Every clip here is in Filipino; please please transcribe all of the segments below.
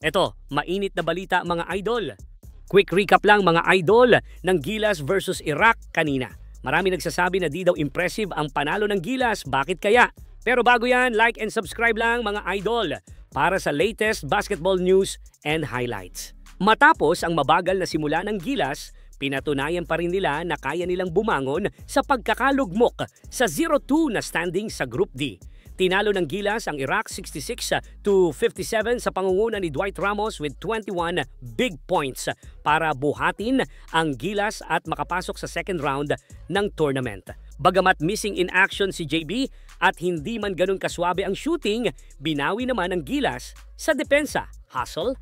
Eto, mainit na balita mga idol. Quick recap lang mga idol ng Gilas versus Iraq kanina. Marami nagsasabi na di daw impressive ang panalo ng Gilas, bakit kaya? Pero bago yan, like and subscribe lang mga idol para sa latest basketball news and highlights. Matapos ang mabagal na simula ng Gilas, pinatunayan pa rin nila na kaya nilang bumangon sa pagkakalugmok sa 0-2 na standing sa Group D. Tinalo ng Gilas ang Iraq 66-57 sa pangunguna ni Dwight Ramos with 21 big points para buhatin ang Gilas at makapasok sa second round ng tournament. Bagamat missing in action si JB at hindi man ganun kaswabe ang shooting, binawi naman ang Gilas sa depensa, hustle,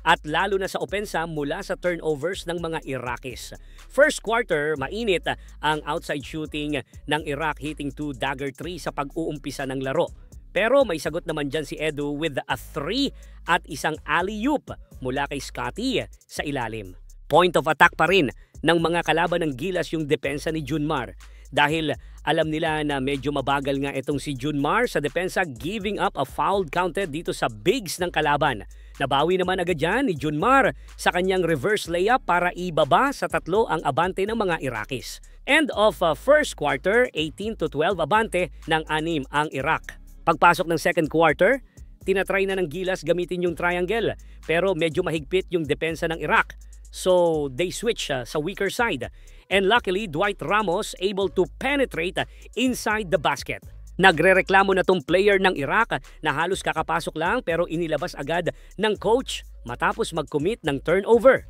at lalo na sa opensa mula sa turnovers ng mga Iraqis. First quarter, mainit ang outside shooting ng Iraq hitting 2 dagger 3 sa pag-uumpisa ng laro. Pero may sagot naman dyan si Edu with a 3 at isang alley-oop mula kay Scotty sa ilalim. Point of attack pa rin ng mga kalaban ng Gilas yung depensa ni Junmar. Dahil alam nila na medyo mabagal nga itong si Junmar sa depensa, giving up a foul counted dito sa bigs ng kalaban. Nabawi naman agad yan ni Junmar sa kanyang reverse layup para ibaba sa 3 ang abante ng mga Iraqis. End of first quarter, 18-12 abante ng 6 ang Iraq. Pagpasok ng second quarter, tinatry na ng Gilas gamitin yung triangle pero medyo mahigpit yung depensa ng Iraq. So they switch sa weaker side. And luckily, Dwight Ramos able to penetrate inside the basket. Nagrereklamo na tong player ng Iraq na halos kakapasok lang pero inilabas agad ng coach matapos mag-commit ng turnover.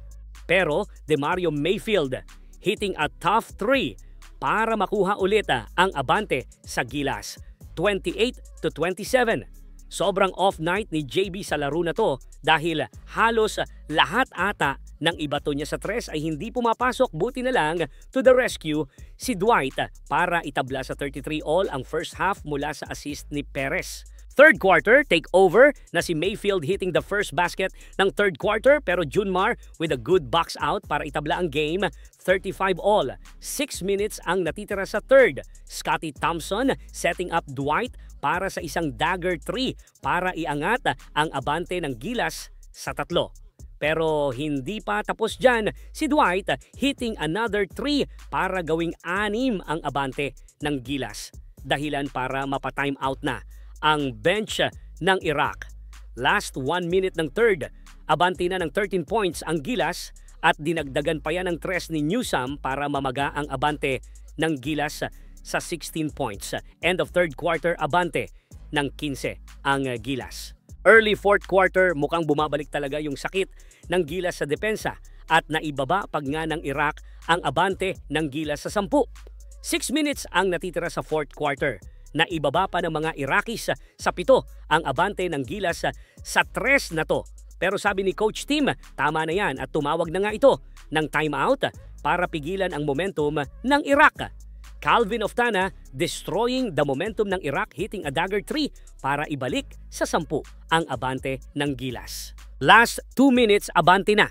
Pero DeMario Mayfield hitting a tough 3 para makuha ulit ang abante sa Gilas. 28-27. Sobrang off night ni JB sa laro na to dahil halos lahat ata ng ibato niya sa tres ay hindi pumapasok. Buti na lang to the rescue si Dwight para itabla sa 33 all ang first half mula sa assist ni Perez. Third quarter, take over na si Mayfield hitting the first basket ng third quarter pero Junmar with a good box out para itabla ang game. 35 all. 6 minutes ang natitira sa third. Scotty Thompson setting up Dwight para sa isang dagger 3 para iangat ang abante ng Gilas sa 3. Pero hindi pa tapos dyan, si Dwight hitting another 3 para gawing 6 ang abante ng Gilas. Dahilan para mapa-time out na ang bench ng Iraq. Last 1 minute ng third, abante na ng 13 points ang Gilas at dinagdagan pa yan ng 3 ni Newsam para mamaga ang abante ng Gilas sa 16 points. End of third quarter, abante ng 15 ang Gilas. Early fourth quarter, mukhang bumabalik talaga yung sakit ng Gilas sa depensa at naibaba pag nga ng Iraq ang abante ng Gilas sa 10. 6 minutes ang natitira sa fourth quarter. Naibaba pa ng mga Iraqis sa 7 ang abante ng Gilas sa 3 na to. Pero sabi ni Coach Tim, tama na yan at tumawag na nga ito ng timeout para pigilan ang momentum ng Iraq. Calvin Oftana destroying the momentum ng Iraq hitting a dagger 3 para ibalik sa 10 ang abante ng Gilas. Last 2 minutes abante na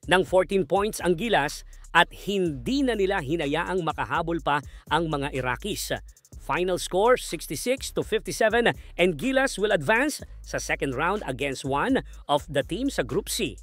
ng 14 points ang Gilas at hindi na nila hinayaang makahabol pa ang mga Iraqis. Final score 66-57 and Gilas will advance sa second round against one of the teams sa Group C.